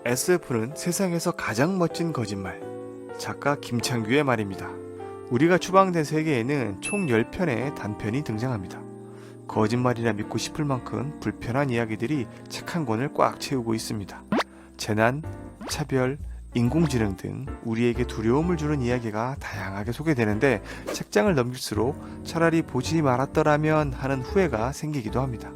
SF는 세상에서 가장 멋진 거짓말. 작가 김창규의 말입니다. 우리가 추방된 세계에는 총 10편의 단편이 등장합니다. 거짓말이라 믿고 싶을 만큼 불편한 이야기들이 책 한 권을 꽉 채우고 있습니다. 재난, 차별, 인공지능 등 우리에게 두려움을 주는 이야기가 다양하게 소개되는데 책장을 넘길수록 차라리 보지 말았더라면 하는 후회가 생기기도 합니다.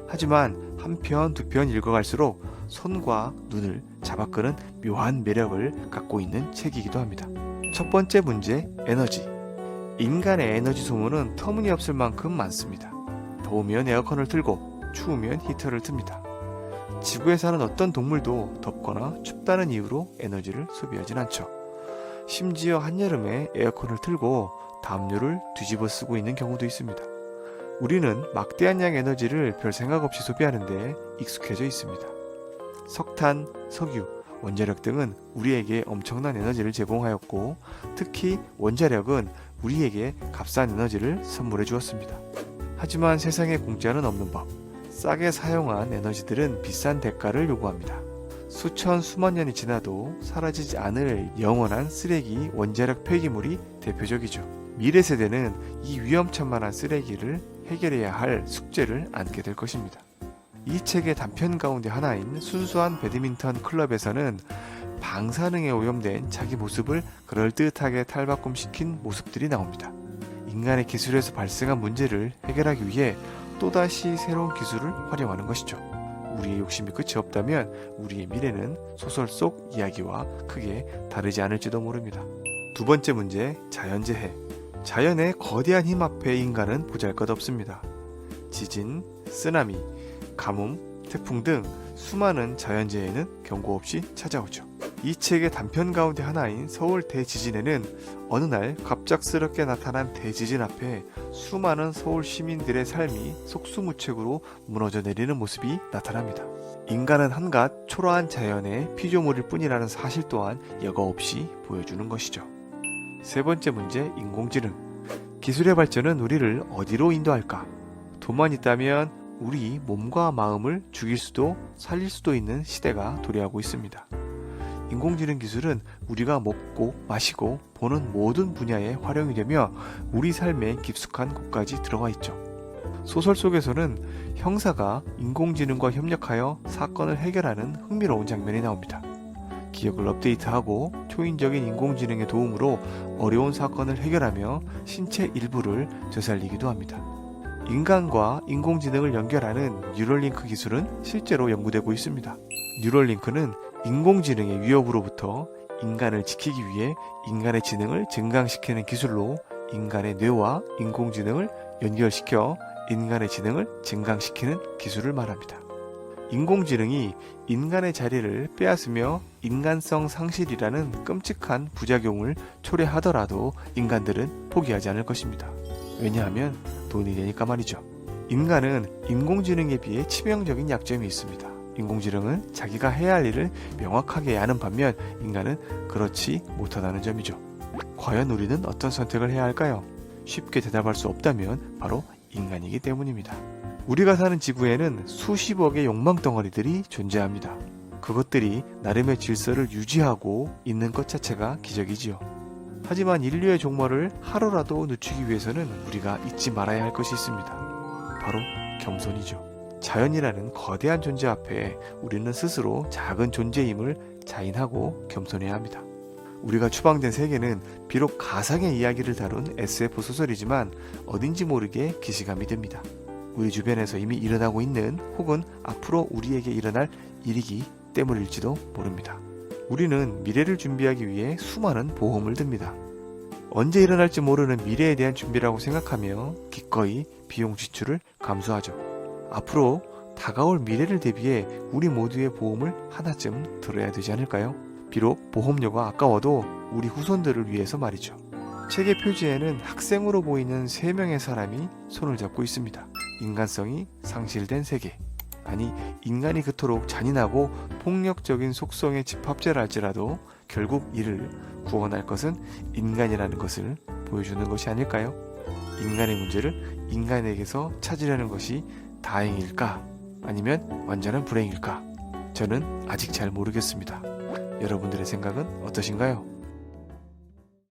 하지만 한 편, 두 편 읽어갈수록 손과 눈을 잡아끄는 묘한 매력을 갖고 있는 책이기도 합니다. 첫 번째 문제, 에너지. 인간의 에너지 소모는 터무니없을 만큼 많습니다. 더우면 에어컨을 틀고 추우면 히터를 틉니다. 지구에 사는 어떤 동물도 덥거나 춥다는 이유로 에너지를 소비하진 않죠. 심지어 한여름에 에어컨을 틀고 담요를 뒤집어 쓰고 있는 경우도 있습니다. 우리는 막대한 양의 에너지를 별 생각 없이 소비하는데 익숙해져 있습니다. 석탄, 석유, 원자력 등은 우리에게 엄청난 에너지를 제공하였고 특히 원자력은 우리에게 값싼 에너지를 선물해 주었습니다. 하지만 세상에 공짜는 없는 법. 싸게 사용한 에너지들은 비싼 대가를 요구합니다. 수천 수만 년이 지나도 사라지지 않을 영원한 쓰레기 원자력 폐기물이 대표적이죠. 미래 세대는 이 위험천만한 쓰레기를 해결해야 할 숙제를 안게 될 것입니다. 이 책의 단편 가운데 하나인 순수한 배드민턴 클럽에서는 방사능에 오염된 자기 모습을 그럴듯하게 탈바꿈시킨 모습들이 나옵니다. 인간의 기술에서 발생한 문제를 해결하기 위해 또다시 새로운 기술을 활용하는 것이죠. 우리의 욕심이 끝이 없다면 우리의 미래는 소설 속 이야기와 크게 다르지 않을지도 모릅니다. 두 번째 문제, 자연재해. 자연의 거대한 힘 앞에 인간은 보잘것없습니다. 지진, 쓰나미, 가뭄, 태풍 등 수많은 자연재해는 경고 없이 찾아오죠. 이 책의 단편 가운데 하나인 서울 대지진에는 어느 날 갑작스럽게 나타난 대지진 앞에 수많은 서울 시민들의 삶이 속수무책으로 무너져 내리는 모습이 나타납니다. 인간은 한갓 초라한 자연의 피조물일 뿐이라는 사실 또한 여과 없이 보여주는 것이죠. 세 번째 문제, 인공지능. 기술의 발전은 우리를 어디로 인도할까? 돈만 있다면 우리 몸과 마음을 죽일 수도 살릴 수도 있는 시대가 도래하고 있습니다. 인공지능 기술은 우리가 먹고 마시고 보는 모든 분야에 활용이 되며 우리 삶의 깊숙한 곳까지 들어가 있죠. 소설 속에서는 형사가 인공지능과 협력하여 사건을 해결하는 흥미로운 장면이 나옵니다. 기억을 업데이트하고 초인적인 인공지능의 도움으로 어려운 사건을 해결하며 신체 일부를 되살리기도 합니다. 인간과 인공지능을 연결하는 뉴럴링크 기술은 실제로 연구되고 있습니다. 뉴럴링크는 인공지능의 위협으로부터 인간을 지키기 위해 인간의 지능을 증강시키는 기술로 인간의 뇌와 인공지능을 연결시켜 인간의 지능을 증강시키는 기술을 말합니다. 인공지능이 인간의 자리를 빼앗으며 인간성 상실이라는 끔찍한 부작용을 초래하더라도 인간들은 포기하지 않을 것입니다. 왜냐하면 돈이 되니까 말이죠. 인간은 인공지능에 비해 치명적인 약점이 있습니다. 인공지능은 자기가 해야 할 일을 명확하게 아는 반면 인간은 그렇지 못하다는 점이죠. 과연 우리는 어떤 선택을 해야 할까요? 쉽게 대답할 수 없다면 바로 인간이기 때문입니다. 우리가 사는 지구에는 수십억의 욕망 덩어리들이 존재합니다. 그것들이 나름의 질서를 유지하고 있는 것 자체가 기적이지요. 하지만 인류의 종말을 하루라도 늦추기 위해서는 우리가 잊지 말아야 할 것이 있습니다. 바로 겸손이죠. 자연이라는 거대한 존재 앞에 우리는 스스로 작은 존재임을 자인하고 겸손해야 합니다. 우리가 추방된 세계는 비록 가상의 이야기를 다룬 SF 소설이지만 어딘지 모르게 기시감이 듭니다. 우리 주변에서 이미 일어나고 있는 혹은 앞으로 우리에게 일어날 일이기 때문일지도 모릅니다. 우리는 미래를 준비하기 위해 수많은 보험을 듭니다. 언제 일어날지 모르는 미래에 대한 준비라고 생각하며 기꺼이 비용 지출을 감수하죠. 앞으로 다가올 미래를 대비해 우리 모두의 보험을 하나쯤 들어야 되지 않을까요? 비록 보험료가 아까워도 우리 후손들을 위해서 말이죠. 책의 표지에는 학생으로 보이는 3명의 사람이 손을 잡고 있습니다. 인간성이 상실된 세계. 아니, 인간이 그토록 잔인하고 폭력적인 속성의 집합체라 할지라도 결국 이를 구원할 것은 인간이라는 것을 보여주는 것이 아닐까요? 인간의 문제를 인간에게서 찾으려는 것이 다행일까? 아니면 완전한 불행일까? 저는 아직 잘 모르겠습니다. 여러분들의 생각은 어떠신가요?